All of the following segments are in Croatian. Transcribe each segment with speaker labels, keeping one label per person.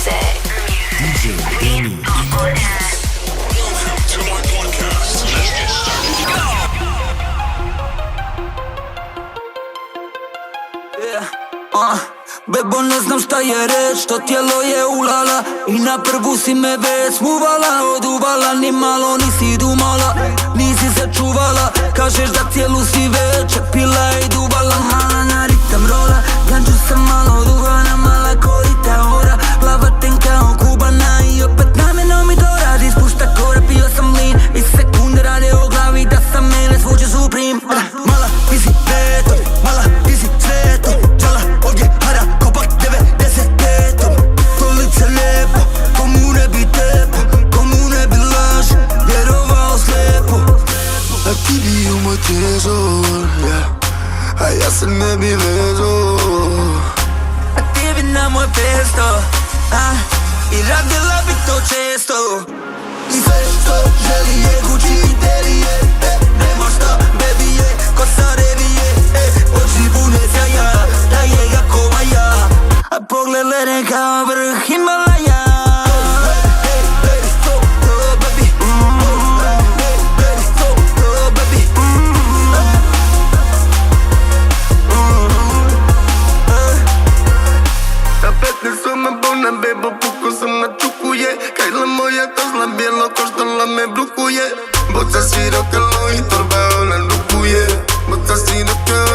Speaker 1: music.
Speaker 2: DJ Benny.
Speaker 3: Welcome to my podcast. Let's get started.
Speaker 4: Bebo ne znam šta je reč, to tijelo je ulala i na prvu si me već smuvala, oduvala, ni malo nisi dumala, nisi se čuvala, kažeš da cijelu si već pila i duvala. Mala na ritam rola, ganđu sam malo duhana, mala korita ora, plava tenka o kubana i opet namjerno mi to radi, spušta kore, pio sam lin i sekunde rade o glavi da sam mene zvuče Supreme. Mala ti si beton, mala ti si svetom, čala ovdje hara kopak 95-om. To lice lijepo, komu ne bi tepo, komu ne bi laž, vjerovao slijepo.
Speaker 5: A ti bi u moj trezor, a ja se ne bi vezao.
Speaker 4: A ti bi na moj pesto, i radila bi to često. I sve što želi je Gucci interije, nema šta, baby je, ko sa revije, oči pune sjaja, da je ga kova ja, a pogled leden kao vrh Himalaja.
Speaker 5: Bebo, puko sam na čukuje, kajla moja kozla bijelo koštala me blukuje. Boca svirokalo i torba ona lukuje, boca svirokalo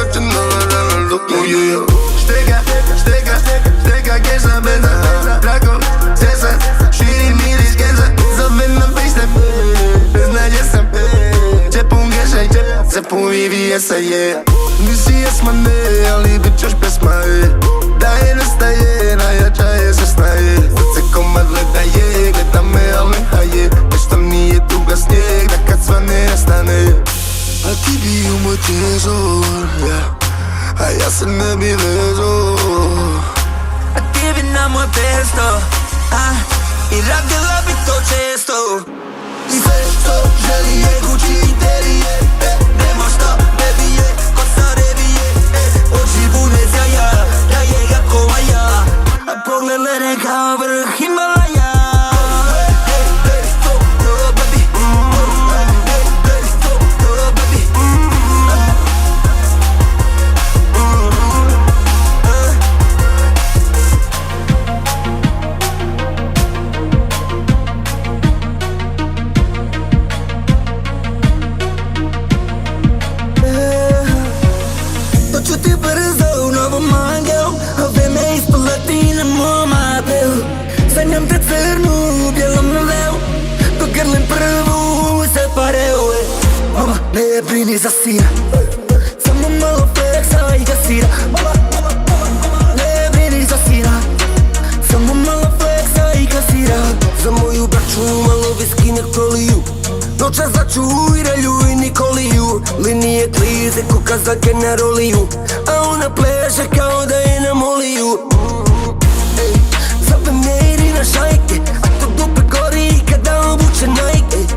Speaker 5: ona lukuje. Štega, štega, štega, geža, beza, drago, cesa, širi miris geža, zove na FaceTime, ne zna gdje sam, čepun geža i čep, pun VVS-a je. Nisi jesma ne, ali bit ćeš pesma je, da je nestaje, najjača je se snaje. Srce komad leda je, gleda me al ne haje, nešto nije tuga snijeg, da kad svane nestane. A ti bi u moj trezor, a ja se ne bi vezao.
Speaker 4: A ti bi na moj pesto, i radila bi to često. I sve što želi je Gucci interije, nema šta, baby je, ko sa revije, oči pune sjaja, da je ga kova ja, a pogled leden kao vrh Himalaja. Sanjam te crnu, bijelom na levu, dok grlim prvu se pareo. Mama, ne brini za sira, samo malo fleksa i gasira. Ne brini za sira, samo malo fleksa i gasira. Za moju braću malo viski nek proliju, noća začu i relju i Nikoliju. Linije klize ko kazake na roliju, a ona pleše kao da je na moliju. Zove me Irina šajke, a to dupe gori kada obuče Nike.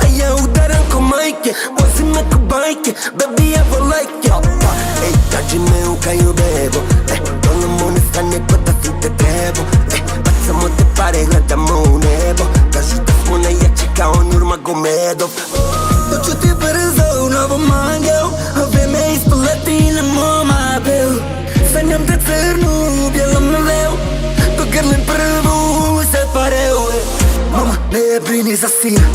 Speaker 4: A ja udaram ko majke, vozim me ko bajke, baby evo like it. Ej, kaži me u kaju bebo, dolom one stane ko da si te trebo. Bacamo te pare, gledamo u nebo, kažu da smo najjači kao Nurmagomedov. Doću ti brzo u novom angelu, a vreme ispoleti na mom abelu. Sanjam te crnu, bijelom na levu, dok grlim prvu se pareo. Mama, ne brini za sira,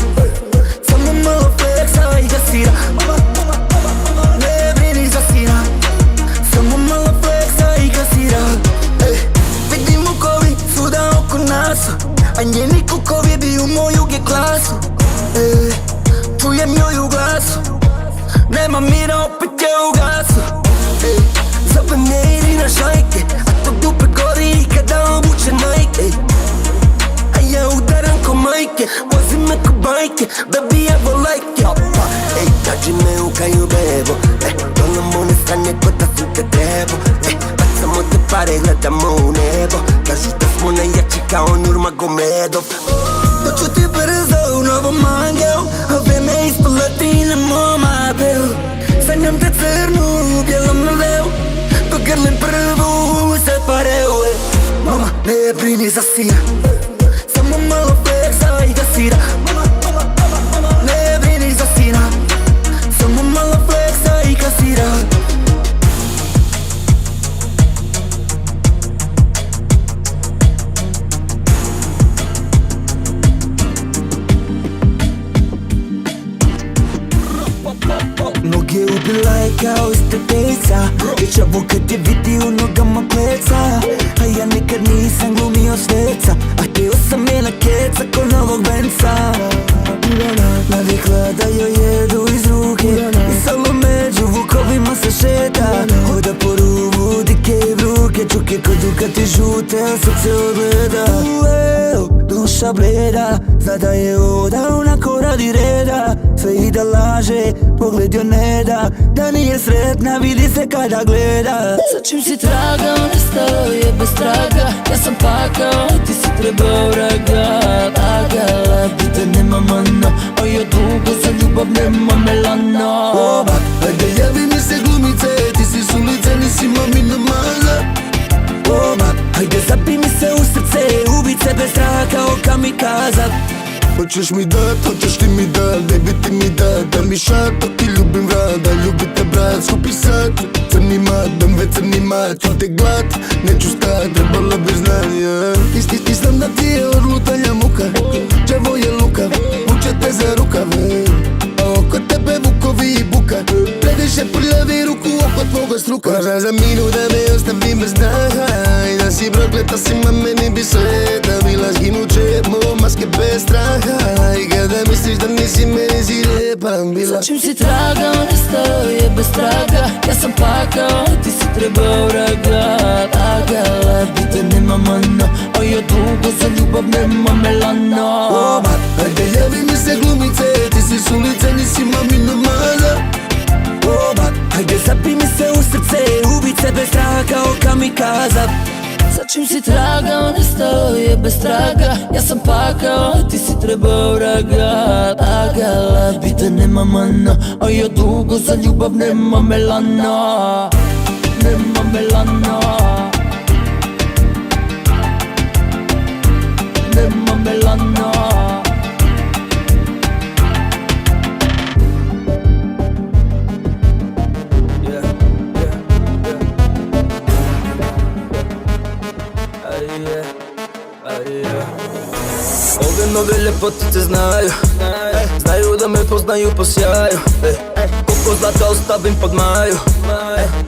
Speaker 4: samo malo fleksa i gasira. Ne brini za sira, samo malo fleksa i gasira. Vidim mukovi svuda oko nas, a njeni kukovi bi u moju G-klasu. Čujem joj u glasu, nema mira, opet je u gasu. Zove me Irina šajke, a to dupe gori kada obuče Nike. A ja udaram ko majke, vozim me ko bajke, baby evo like it. Ej, kaži me u kaju bebo, dolom one stane ko da si te trebo. Bacamo te pare, gledamo u nebo, kažu da smo najjači kao Nurmagomedov. Doću ti brzo u novom angelu, a vreme ispoleti na mom abelu. Sanjam te crnu, bijelom na levu, dok grlim prvu se pareo. Mama, ne brini zasira. Samo malo flexa i gasira. Ne brini za sina. Samo malo flexa i gasira. Noge ubila je kao istrateca. Dječavo kad je vidi u nogama pleca. A ja nikad nisam glumio sveca. A htio sam je na keca ko novog Benca. Navikla da joj jedu iz ruke i samo među vukovima se šeta. Hoda po rubu, dike i vruke, čuke kod Dukati žute, a srce odgleda. Duša bleda, zna da je oda onako radi reda. Sve i da laže, pogled joj ne da. Da nije sretna, vidi se kada gleda.
Speaker 1: Za čim si traga, nestao je bez traga. Ja sam pakao, ti si trebao vraga. Lagala bi te nema mano, a ja dugo za ljubav nema melano.
Speaker 5: Oba, ajde javi mi se glumice, ti si s ulice, nisi mamina mala.
Speaker 4: Oba, ajde zapi mi se u srce, ubice bez straha kao kamikaza.
Speaker 5: Hoćeš mi dat, hoćeš ti mi dat, baby ti mi dat. Da mi šat, to ti ljubim vrat, da ljubite brat. Skupi sad, crni mat, dam već crni mat. Ću te glad, neću stat, trebala bez znanja. I znam da ti je od lutanja muka. Đavo je lukav, vuče te za rukave. A oko tebe vukovi i buka. Previše prljavi ruku oko tvoga struka. Važna za minut da me ostavim bez daha. I da si prokleta si ma meni bi sve. Da bila zginuće moje maske bez straha. I kada misliš da nisi meni si repan bila.
Speaker 1: Za čim si traga, nestao je bez traga. Ja sam pakao, ti si trebao vraga. Lagala bi te nema mano, a ja dugo za ljubav nema melano.
Speaker 5: Oba, ajde javi mi se glumice, ti si s ulice, nisi mamina mala.
Speaker 4: Oba, ajde zapi mi se u srce, ubice bez straha kao kamikaza.
Speaker 1: Za čim si traga, nestao je bez traga. Ja sam pakao, ti si trebao vraga. Lagala bi te nema mano, a ja dugo za ljubav nema melano. Nema melano. Nema melano.
Speaker 6: Ove nove ljepotice znaju, znaju da me poznaju po sjaju. Koliko zlata ostavim pod maju,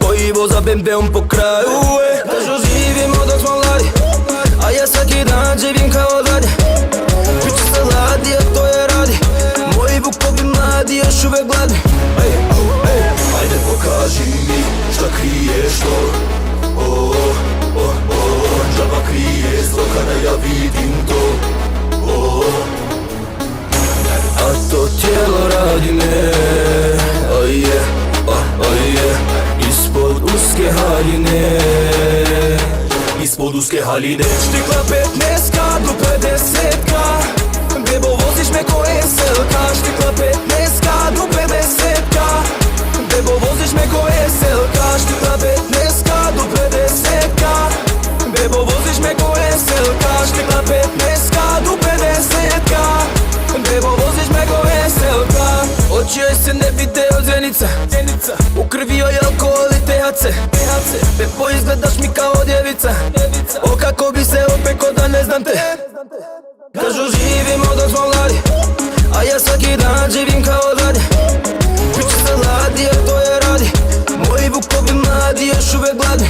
Speaker 6: koji voza bembeom po kraju. Kažu živimo dok smo mladi, a ja svaki dan živim kao dalje. Piće se ladi, a to je radi. Moji vukovi mladi još uvek gladni.
Speaker 3: Ajde pokaži mi šta kriješ to. Džaba krije zlo kada ja vidim to.
Speaker 6: A to tijelo radi me, ispod uske haljine.
Speaker 3: Ispod uske haljine.
Speaker 6: Štikla 15-ka do 50-ka. Bebo voziš me ko SL-ka. Štikla 15-ka do 50-ka. Bebo voziš me ko SL-ka. Štikla 15-ka do 50-ka. Bebo voziš me ko SL-ka. Štikla 15-ka do 50-ka. Bebo voziš me ko SL-ka. Oči joj se ne vide od zvenica. U krvi joj alkohol i THC. Bebo izgledaš mi kao djevica. O kako bi se opeko da ne znam te. Kažu živimo dok smo mladi, a ja svaki dan živim kao dalje. Piće se ladi, a to je radi. Moji vukovi mladi još uvek gladni.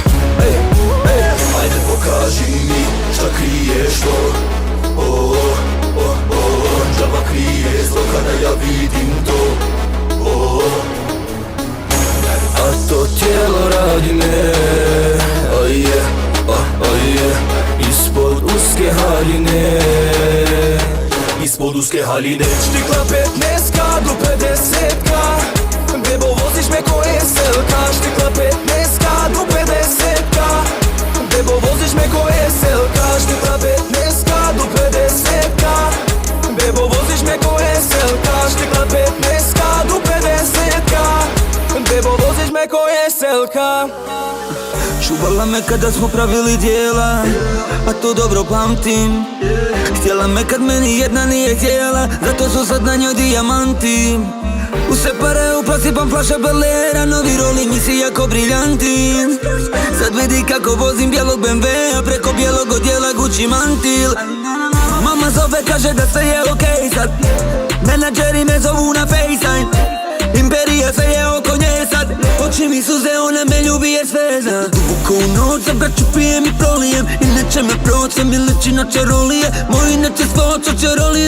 Speaker 3: Ajde pokaži mi šta kriješ to. Džaba krije zlo kada ja vidim to.
Speaker 6: A to tijelo radi me, ispod uske haljine.
Speaker 3: Ispod uske haljine.
Speaker 6: Štikla 15-ka do 50-ka. Bebo voziš me ko SL-ka. Štikla 15-ka do 50-ka. Bebo voziš me ko SL-ka. Štikla 15-ka do 50-ka. Bebo voziš me ko SL-ka. Štikla 15-ka do 50-ka. Bebo voziš me ko SL-ka. Čuvala me kada smo pravili dijela, a to dobro pamtim. Htjela me kad meni jedna nije htjela, zato su sad na njoj dijamanti. U sve pare uprosipam flaša Belera, novi roli mi si jako briljanti. Sad vidi kako vozim bijelog BMW-a, preko bijelog odjela Gucci mantil. Mama zove, kaže da sve je okej sad, menadžeri me zovu na FaceTime. Imperija sve je oko nje sad, oči mi suze, ona me ljubi jer sve zna. Duboko u noć za braću pijem i prolijem, inače me proćem i liči na čarolije. Moj inače svočo će roli,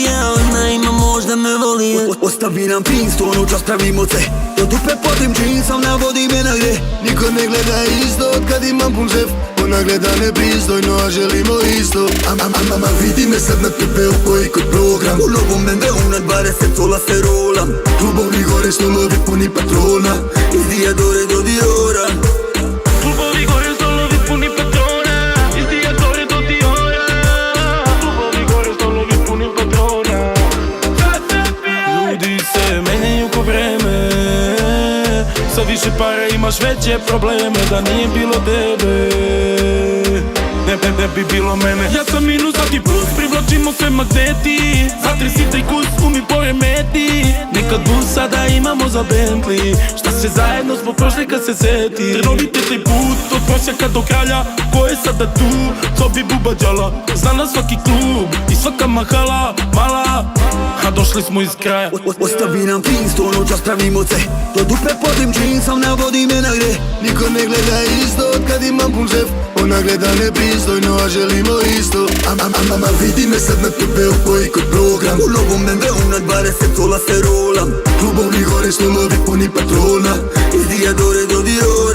Speaker 6: a ona ima možda me voli.
Speaker 4: Ostavi nam pinstu, ono čas pravimo se. Do dupe podim džinsom, navodi me na gre.
Speaker 5: Niko ne gleda isto od kad imam pun žep. Ona gleda nepristojno, a želimo isto.
Speaker 4: Mama vidi me sad na tebe u koji kod program. U novom BMW-u na 20 sola se rolam.
Speaker 5: Klubovi gore, stolovi puni patrona.
Speaker 4: Iz Diadore do Diora.
Speaker 7: Klubovi gore, stolovi puni patrona. Iz Diadore do Diora. Klubovi gore, stolovi puni patrona. Ljudi se menjaju ko vreme. Sa više para imaš veće probleme. Da nije bilo tebe, ne bi bilo mene. Ja sam minus, a ti plus, privlačimo se magneti. Zatri si taj kus, umi poremeti. Nekad bus, sada imamo za Bentley. Šta se zajedno smo prošli kad se seti. Trnovite taj put, od prosjaka do kralja. Ko je sada tu, co bi bubađala. Zna na svaki klub i svaka mahala, mala. A došli smo iz kraja.
Speaker 4: Ostavi nam pinstu, ono čas pravimo se. Do dupe podim džinsom, navodi me na gre.
Speaker 5: Niko ne gleda isto od kad imam pun žep. Ona gleda nepristojno, a želimo isto.
Speaker 4: Mama vidi me sad na tebe u koji kod program. U novom BMW-u na 20 sola se rolam.
Speaker 5: Klubovi gore, stolovi puni patrona.
Speaker 4: Iz Diadore do Diora.